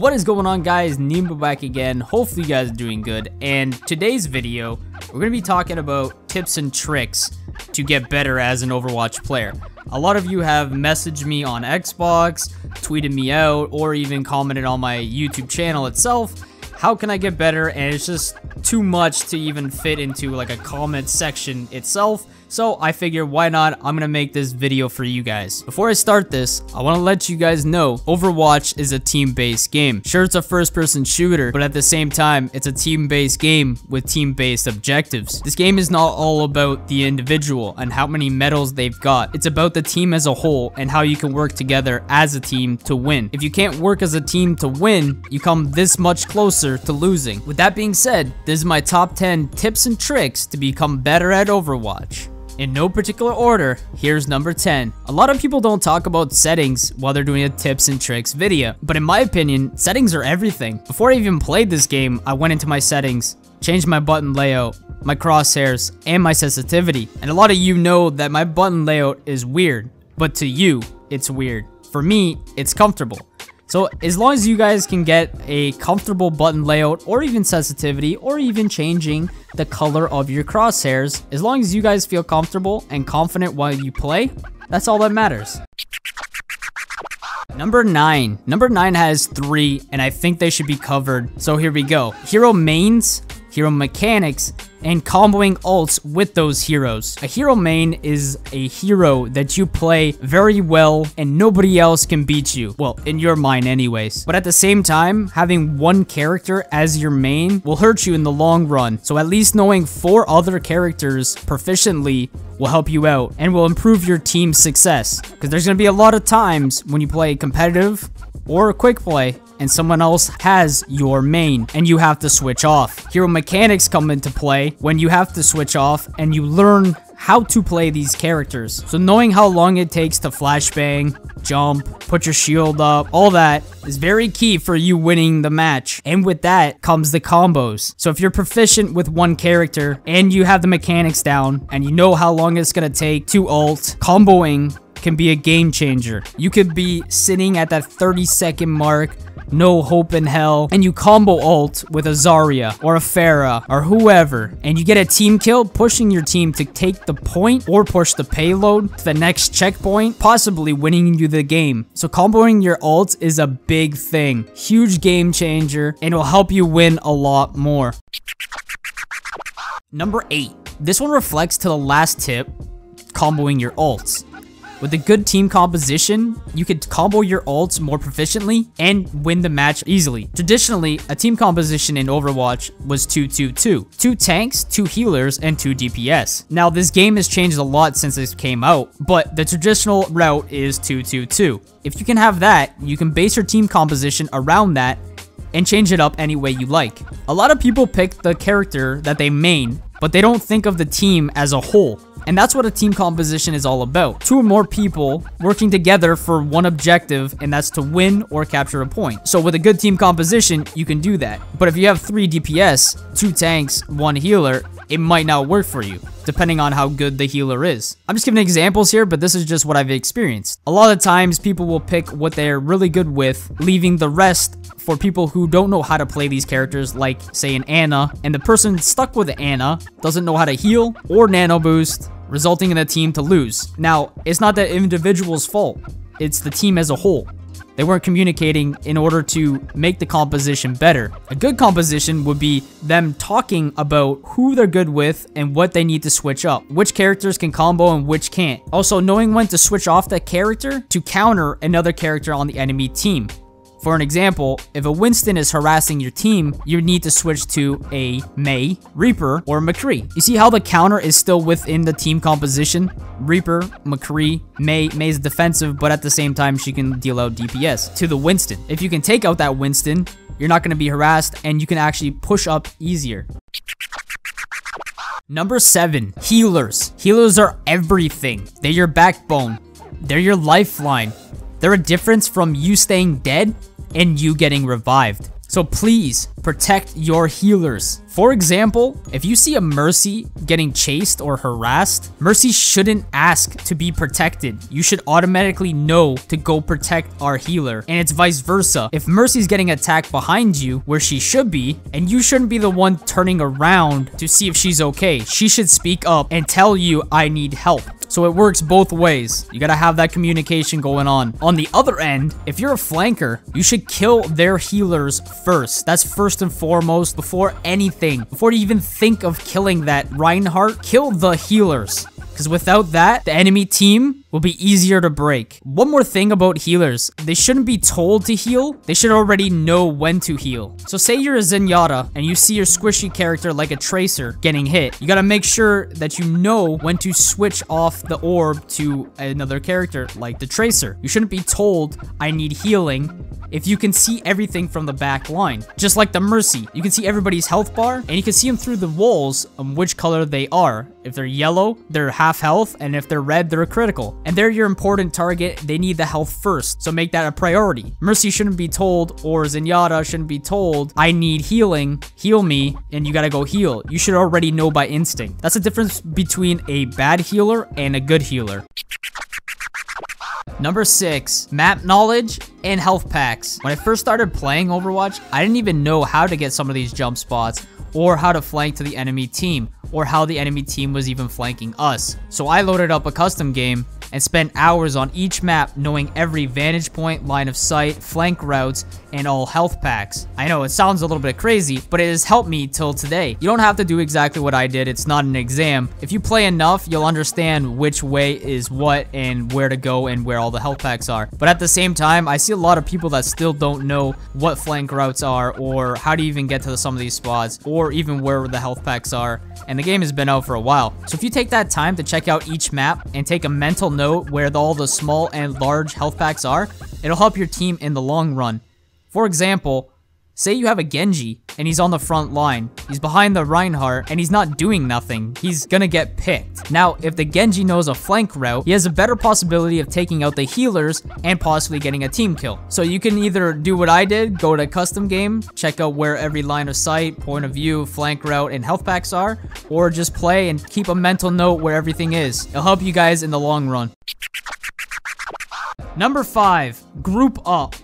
What is going on, guys? NeBo back again. Hopefully you guys are doing good. And today's video, we're going to be talking about tips and tricks to get better as an Overwatch player. A lot of you have messaged me on Xbox, tweeted me out, or even commented on my YouTube channel itself. How can I get better? And it's just too much to even fit into like a comment section itself. So I figure, why not? I'm gonna make this video for you guys. Before I start this, I want to let you guys know Overwatch is a team-based game. Sure, it's a first-person shooter, but at the same time, it's a team-based game with team-based objectives. This game is not all about the individual and how many medals they've got. It's about the team as a whole and how you can work together as a team to win. If you can't work as a team to win, you come this much closer to losing. With that being said, this is my top 10 tips and tricks to become better at Overwatch. In no particular order, here's number 10. A lot of people don't talk about settings while they're doing a tips and tricks video, but in my opinion, settings are everything. Before I even played this game, I went into my settings, changed my button layout, my crosshairs, and my sensitivity. And a lot of you know that my button layout is weird, but to you, it's weird. For me, it's comfortable. So as long as you guys can get a comfortable button layout or even sensitivity or even changing the color of your crosshairs, as long as you guys feel comfortable and confident while you play, that's all that matters. Number 9. Number 9 has 3 and I think they should be covered. So here we go. Hero mains, hero mechanics, and comboing ults with those heroes. A hero main is a hero that you play very well and nobody else can beat you. Well, in your mind anyways. But at the same time, having one character as your main will hurt you in the long run. So at least knowing 4 other characters proficiently will help you out and will improve your team's success. Because there's going to be a lot of times when you play competitive or a quick play and someone else has your main and you have to switch off. Hero mechanics come into play when you have to switch off and you learn how to play these characters. So knowing how long it takes to flashbang, jump, put your shield up, all that is very key for you winning the match. And with that comes the combos. So if you're proficient with one character and you have the mechanics down and you know how long it's gonna take to ult, comboing can be a game changer. You could be sitting at that 30-second mark, no hope in hell, and you combo ult with a Zarya or a Pharah or whoever, and you get a team kill, pushing your team to take the point or push the payload to the next checkpoint, possibly winning you the game. So comboing your ult is a big thing, huge game changer, and will help you win a lot more. Number 8. This one reflects to the last tip, comboing your ults. With a good team composition, you could combo your ults more proficiently and win the match easily. Traditionally, a team composition in Overwatch was 2-2-2. 2 tanks, 2 healers, and 2 DPS. Now, this game has changed a lot since this came out, but the traditional route is 2-2-2. If you can have that, you can base your team composition around that and change it up any way you like. A lot of people pick the character that they main, but they don't think of the team as a whole. And that's what a team composition is all about. 2 or more people working together for one objective, and that's to win or capture a point. So with a good team composition, you can do that. But if you have 3 DPS, 2 tanks, 1 healer, it might not work for you, depending on how good the healer is. I'm just giving examples here, but this is just what I've experienced. A lot of times, people will pick what they're really good with, leaving the rest for people who don't know how to play these characters, like, say, an Ana, and the person stuck with Ana doesn't know how to heal or nano boost, resulting in a team to lose. Now, it's not the individual's fault, it's the team as a whole. They weren't communicating in order to make the composition better. A good composition would be them talking about who they're good with and what they need to switch up, which characters can combo and which can't. Also, knowing when to switch off that character to counter another character on the enemy team. For an example, if a Winston is harassing your team, you need to switch to a Mei, Reaper, or McCree. You see how the counter is still within the team composition? Reaper, McCree, Mei's defensive, but at the same time, she can deal out DPS to the Winston. If you can take out that Winston, you're not going to be harassed and you can actually push up easier. Number 7, healers. Healers are everything. They're your backbone. They're your lifeline. They're a difference from you staying dead and you getting revived. So please protect your healers. For example, if you see a Mercy getting chased or harassed, Mercy shouldn't ask to be protected. You should automatically know to go protect our healer. And it's vice versa. If Mercy's getting attacked behind you where she should be, and you shouldn't be the one turning around to see if she's okay. She should speak up and tell you, I need help. So it works both ways. You gotta have that communication going on. On the other end, if you're a flanker, you should kill their healers first. That's first and foremost before anything. Before you even think of killing that Reinhardt, kill the healers. Because without that, the enemy team will be easier to break. One more thing about healers. They shouldn't be told to heal. They should already know when to heal. So say you're a Zenyatta and you see your squishy character like a Tracer getting hit. You gotta make sure that you know when to switch off the orb to another character like the Tracer. You shouldn't be told, I need healing, if you can see everything from the back line. Just like the Mercy, you can see everybody's health bar, and you can see them through the walls on which color they are. If they're yellow, they're half health, and if they're red, they're critical. And they're your important target, they need the health first, so make that a priority. Mercy shouldn't be told, or Zenyatta shouldn't be told, I need healing, heal me, and you gotta go heal. You should already know by instinct. That's the difference between a bad healer and a good healer. Number 6, map knowledge and health packs. When I first started playing Overwatch, I didn't even know how to get some of these jump spots, or how to flank to the enemy team, or how the enemy team was even flanking us. So I loaded up a custom game and spent hours on each map knowing every vantage point, line of sight, flank routes, and all health packs. I know it sounds a little bit crazy, but it has helped me till today. You don't have to do exactly what I did. It's not an exam. If you play enough, you'll understand which way is what and where to go and where all the health packs are. But at the same time, I see a lot of people that still don't know what flank routes are, or how to even get to some of these spots, or even where the health packs are. And the game has been out for a while. So if you take that time to check out each map and take a mental note where all the small and large health packs are, it'll help your team in the long run. For example, say you have a Genji and he's on the front line. He's behind the Reinhardt and he's not doing nothing. He's gonna get picked. Now, if the Genji knows a flank route, he has a better possibility of taking out the healers and possibly getting a team kill. So you can either do what I did, go to custom game, check out where every line of sight, point of view, flank route, and health packs are, or just play and keep a mental note where everything is. It'll help you guys in the long run. Number 5, group up.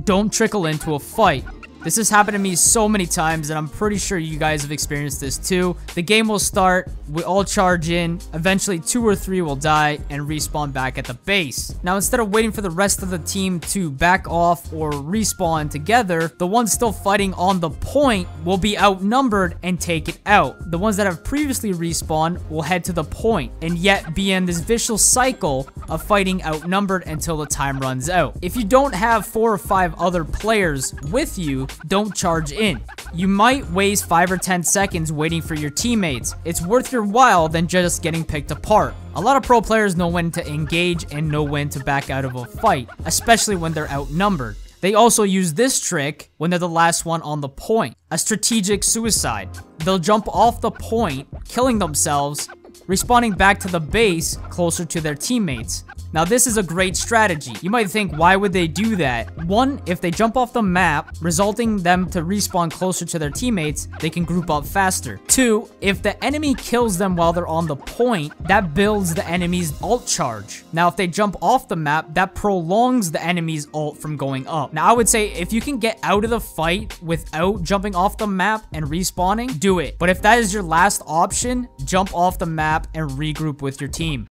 Don't trickle into a fight. This has happened to me so many times, and I'm pretty sure you guys have experienced this too. The game will start, we all charge in, eventually 2 or 3 will die and respawn back at the base. Now, instead of waiting for the rest of the team to back off or respawn together, the ones still fighting on the point will be outnumbered and take it out. The ones that have previously respawned will head to the point and yet be in this vicious cycle of fighting outnumbered until the time runs out. If you don't have 4 or 5 other players with you, don't charge in. You might waste 5 or 10 seconds waiting for your teammates. It's worth your while than just getting picked apart. A lot of pro players know when to engage and know when to back out of a fight, especially when they're outnumbered. They also use this trick when they're the last one on the point, a strategic suicide. They'll jump off the point, killing themselves, respawning back to the base closer to their teammates. Now, this is a great strategy. You might think, why would they do that? 1, if they jump off the map, resulting them to respawn closer to their teammates, they can group up faster. 2, if the enemy kills them while they're on the point, that builds the enemy's ult charge. Now, if they jump off the map, that prolongs the enemy's ult from going up. Now, I would say if you can get out of the fight without jumping off the map and respawning, do it. But if that is your last option, jump off the map and regroup with your team.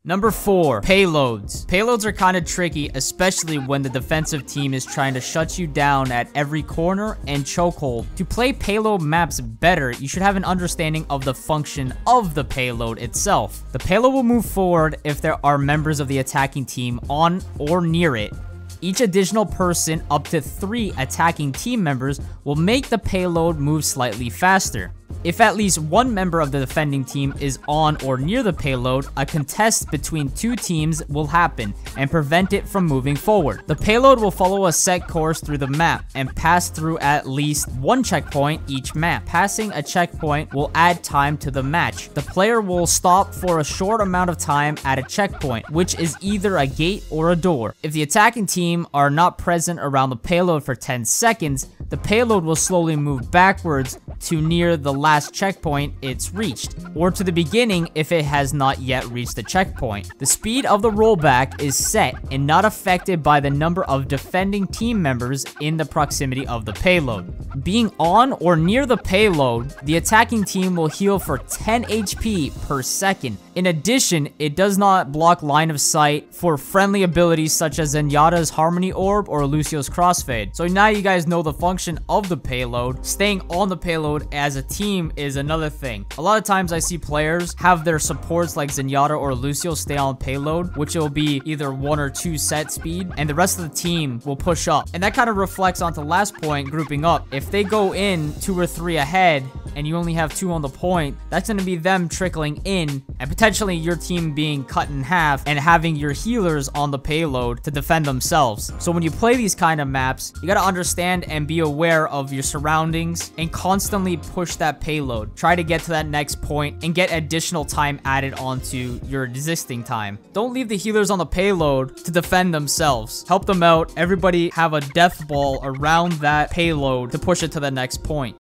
Number 4, payloads. Payloads are kind of tricky, especially when the defensive team is trying to shut you down at every corner and chokehold. To play payload maps better, you should have an understanding of the function of the payload itself. The payload will move forward if there are members of the attacking team on or near it. Each additional person, up to 3 attacking team members, will make the payload move slightly faster. If at least one member of the defending team is on or near the payload, a contest between two teams will happen and prevent it from moving forward. The payload will follow a set course through the map and pass through at least one checkpoint each map. Passing a checkpoint will add time to the match. The player will stop for a short amount of time at a checkpoint, which is either a gate or a door. If the attacking team are not present around the payload for 10 seconds, the payload will slowly move backwards to near the last checkpoint it's reached, or to the beginning if it has not yet reached the checkpoint. The speed of the rollback is set and not affected by the number of defending team members in the proximity of the payload. Being on or near the payload, the attacking team will heal for 10 HP per second. In addition, it does not block line of sight for friendly abilities such as Zenyatta's Harmony Orb or Lucio's Crossfade. So now you guys know the function of the payload. Staying on the payload as a team is another thing. A lot of times I see players have their supports like Zenyatta or Lucio stay on payload, which will be either 1 or 2 set speed, and the rest of the team will push up. And that kind of reflects onto the last point, grouping up. If they go in 2 or 3 ahead, and you only have 2 on the point, that's going to be them trickling in and potentially your team being cut in half and having your healers on the payload to defend themselves. So when you play these kind of maps, you got to understand and be aware of your surroundings and constantly push that payload. Try to get to that next point and get additional time added onto your existing time. Don't leave the healers on the payload to defend themselves. Help them out. Everybody have a death ball around that payload to push it to the next point.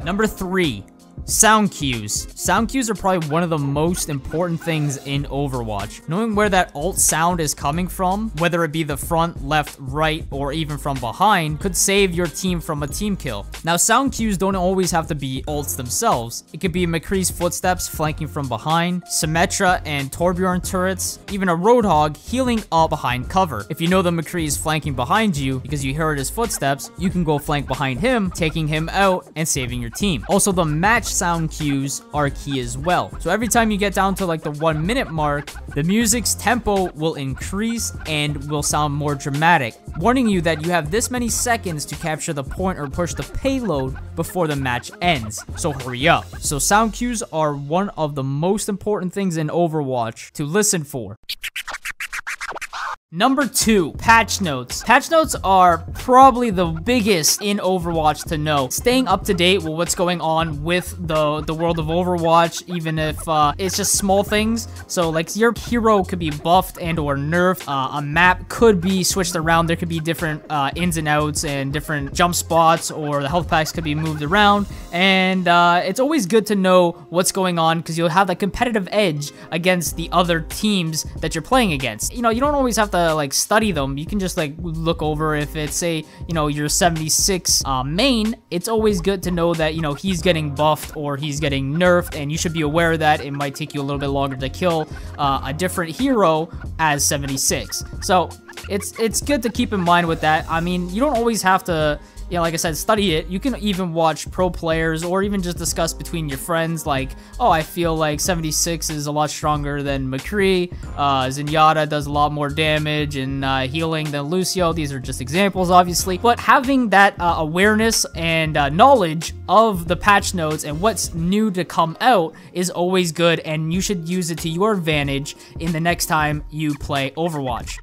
Number 3, sound cues. Sound cues are probably one of the most important things in Overwatch. Knowing where that ult sound is coming from, whether it be the front, left, right, or even from behind, could save your team from a team kill. Now, sound cues don't always have to be ults themselves. It could be McCree's footsteps flanking from behind, Symmetra and Torbjorn turrets, even a Roadhog healing up behind cover. If you know that McCree is flanking behind you because you heard his footsteps, you can go flank behind him, taking him out and saving your team. Also, the match sound cues are key as well. So every time you get down to like the 1 minute mark, the music's tempo will increase and will sound more dramatic, warning you that you have this many seconds to capture the point or push the payload before the match ends. So hurry up. So sound cues are one of the most important things in Overwatch to listen for. Number 2, patch notes. Patch notes are probably the biggest in Overwatch to know. Staying up to date with what's going on with the world of Overwatch, even if it's just small things. So like your hero could be buffed and or nerfed. A map could be switched around. There could be different ins and outs and different jump spots, or the health packs could be moved around. And it's always good to know what's going on because you'll have that competitive edge against the other teams that you're playing against. You know, you don't always have to like study them. You can just like look over if it's, say, you know, your 76 main. It's always good to know that, you know, he's getting buffed or he's getting nerfed, and you should be aware of that. It might take you a little bit longer to kill a different hero as 76. So it's good to keep in mind with that. I mean, you don't always have to, you know, like I said, study it. You can even watch pro players or even just discuss between your friends like, oh, I feel like 76 is a lot stronger than McCree. Zenyatta does a lot more damage and healing than Lucio. These are just examples, obviously. But having that awareness and knowledge of the patch notes and what's new to come out is always good, and you should use it to your advantage in the next time you play Overwatch.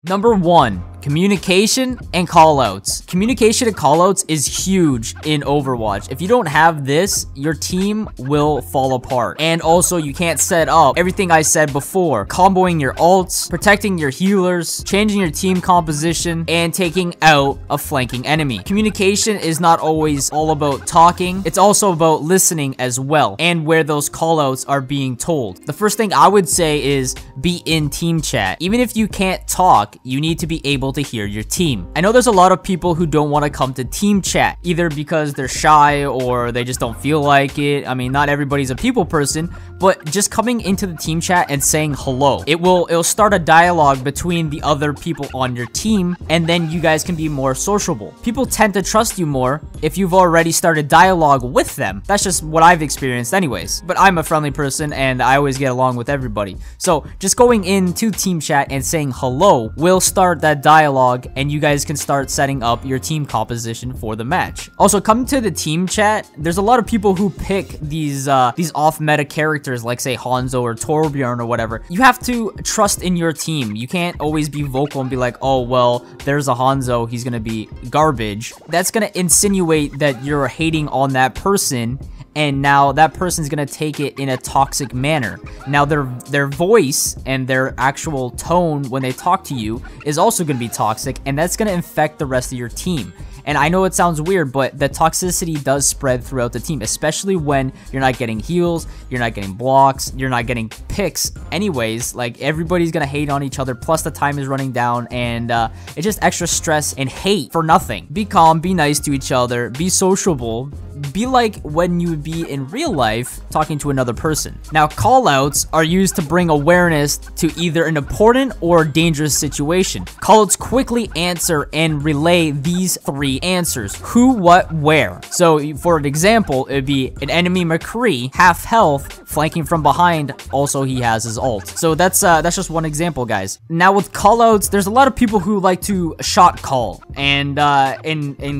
Number 1, communication and callouts. Communication and callouts is huge in Overwatch. If you don't have this, your team will fall apart. And also, you can't set up everything I said before. Comboing your ults, protecting your healers, changing your team composition, and taking out a flanking enemy. Communication is not always all about talking. It's also about listening as well, and where those callouts are being told. The first thing I would say is be in team chat. Even if you can't talk, you need to be able to hear your team. I know there's a lot of people who don't want to come to team chat, either because they're shy or they just don't feel like it. I mean, not everybody's a people person, but just coming into the team chat and saying hello, it'll start a dialogue between the other people on your team, and then you guys can be more sociable. People tend to trust you more if you've already started dialogue with them. That's just what I've experienced anyways. But I'm a friendly person and I always get along with everybody. So just going into team chat and saying hello will start that dialogue dialogue, and you guys can start setting up your team composition for the match. Also, come to the team chat. There's a lot of people who pick these off-meta characters, like say Hanzo or Torbjorn or whatever. You have to trust in your team. You can't always be vocal and be like, oh, well, there's a Hanzo, he's gonna be garbage. That's gonna insinuate that you're hating on that person, and now that person's gonna take it in a toxic manner. Now their voice and their actual tone when they talk to you is also gonna be toxic, and that's gonna infect the rest of your team. And I know it sounds weird, but the toxicity does spread throughout the team, especially when you're not getting heals, you're not getting blocks, you're not getting picks anyways. Like, everybody's gonna hate on each other, plus the time is running down, and it's just extra stress and hate for nothing. Be calm, be nice to each other, be sociable, be like when you would be in real life talking to another person. Now, callouts are used to bring awareness to either an important or dangerous situation. Callouts quickly answer and relay these three answers: who, what, where. So for an example, it'd be an enemy McCree, half health, flanking from behind. Also, he has his ult. So that's just one example, guys. Now with callouts, there's a lot of people who like to shot call and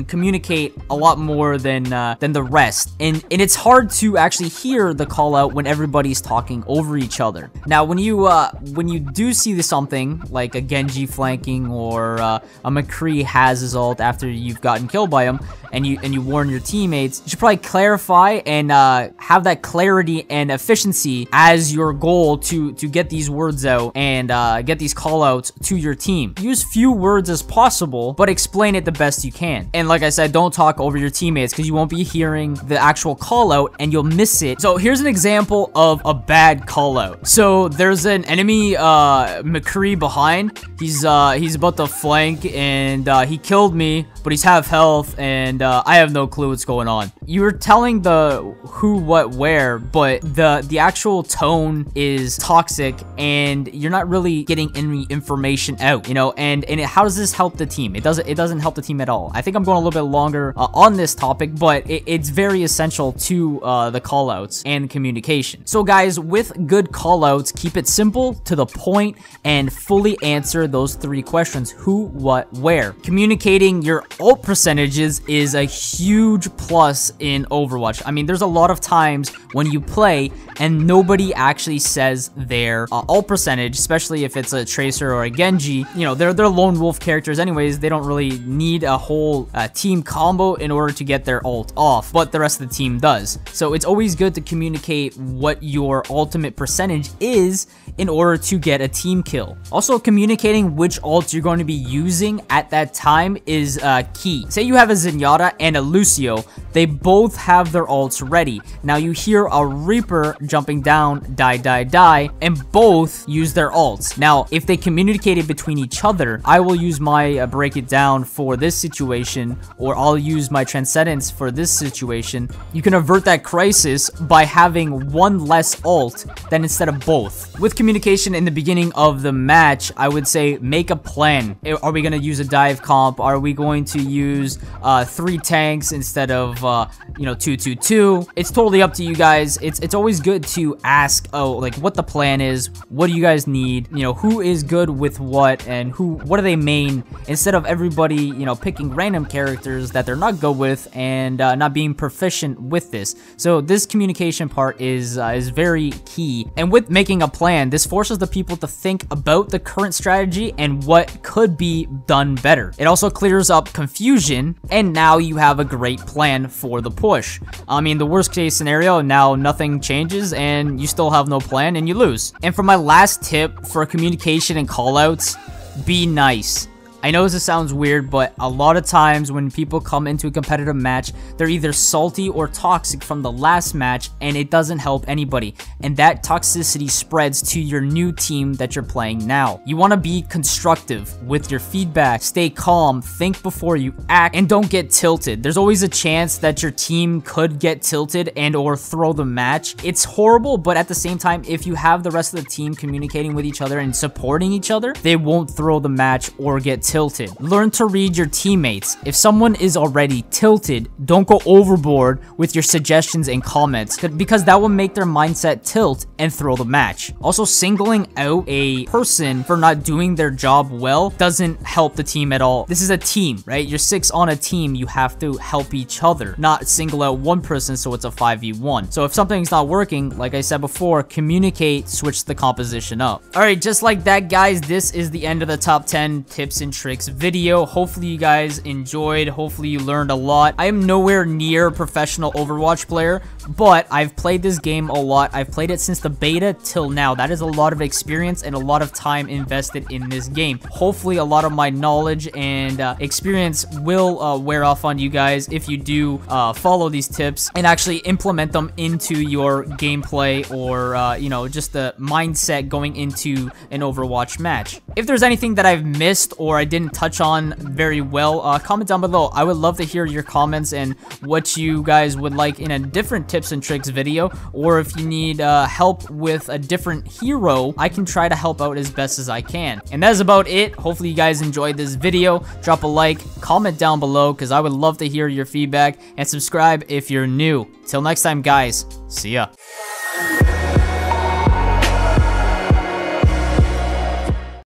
communicate a lot more than the rest, and it's hard to actually hear the call out when everybody's talking over each other. Now when you do see something like a Genji flanking or a McCree has his ult after you've gotten killed by him, and you warn your teammates, you should probably clarify and have that clarity and efficiency as your goal to get these words out and get these call outs to your team. Use few words as possible, but explain it the best you can. And like I said, don't talk over your teammates, because you won't be hearing the actual call out and you'll miss it. So here's an example of a bad call out. So there's an enemy McCree behind. He's about to flank, and he killed me, but he's half health, and I have no clue what's going on. You're telling the who, what, where, but the actual tone is toxic, and you're not really getting any information out, you know. And how does this help the team? It doesn't help the team at all. I think I'm going a little bit longer on this topic, but it's very essential to the callouts and communication. So guys, with good callouts, keep it simple, to the point, and fully answer those three questions: who, what, where. Communicating your ult percentages is a huge plus in Overwatch. I mean, there's a lot of times when you play and nobody actually says their ult percentage, especially if it's a Tracer or a Genji. You know, they're lone wolf characters anyways. They don't really need a whole team combo in order to get their ult off, but the rest of the team does. So it's always good to communicate what your ultimate percentage is in order to get a team kill. Also, communicating which ults you're going to be using at that time is key. Say you have a Zenyatta and a Lucio. They both have their ults ready. Now you hear a Reaper jumping down, die, and both use their ults. Now, if they communicated between each other, I will use my break it down for this situation, or I'll use my transcendence for this situation. You can avert that crisis by having one less ult than instead of both. With communication in the beginning of the match, I would say make a plan. Are we going to use a dive comp? Are we going to use 3 tanks instead of 2-2-2? It's totally up to you guys. It's always good to ask, like, what the plan is, what do you guys need, who is good with what, and what are they main, instead of everybody picking random characters that they're not good with and not being proficient with this. So this communication part is very key. And with making a plan, this forces the people to think about the current strategy and what could be done better. It also clears up confusion, and now you have a great plan for the push. I mean, the worst case scenario, now nothing changes and you still have no plan and you lose. And for my last tip for communication and callouts, be nice. I know this sounds weird, but a lot of times when people come into a competitive match, they're either salty or toxic from the last match, and it doesn't help anybody. And that toxicity spreads to your new team that you're playing now. You want to be constructive with your feedback, stay calm, think before you act, and don't get tilted. There's always a chance that your team could get tilted and or throw the match. It's horrible, but at the same time, if you have the rest of the team communicating with each other and supporting each other, they won't throw the match or get tilted. tilted. Learn to read your teammates. If someone is already tilted, don't go overboard with your suggestions and comments, because that will make their mindset tilt and throw the match. Also, singling out a person for not doing their job well doesn't help the team at all. This is a team, right? You're 6 on a team. You have to help each other, not single out one person so it's a 5v1. So if something's not working, like I said before, communicate, switch the composition up. Alright, just like that, guys, this is the end of the top 10 tips and tricks video. Hopefully you guys enjoyed. Hopefully you learned a lot. I am nowhere near a professional Overwatch player, but I've played this game a lot. I've played it since the beta till now. That is a lot of experience and a lot of time invested in this game. Hopefully a lot of my knowledge and experience will wear off on you guys if you do follow these tips and actually implement them into your gameplay, or you know, just the mindset going into an Overwatch match. If there's anything that I've missed or I didn't touch on very well, comment down below. I would love to hear your comments and what you guys would like in a different tips and tricks video, or if you need help with a different hero, I can try to help out as best as I can. And that is about it. Hopefully you guys enjoyed this video. Drop a like, comment down below, because I would love to hear your feedback, and subscribe if you're new. Till next time, guys, see ya.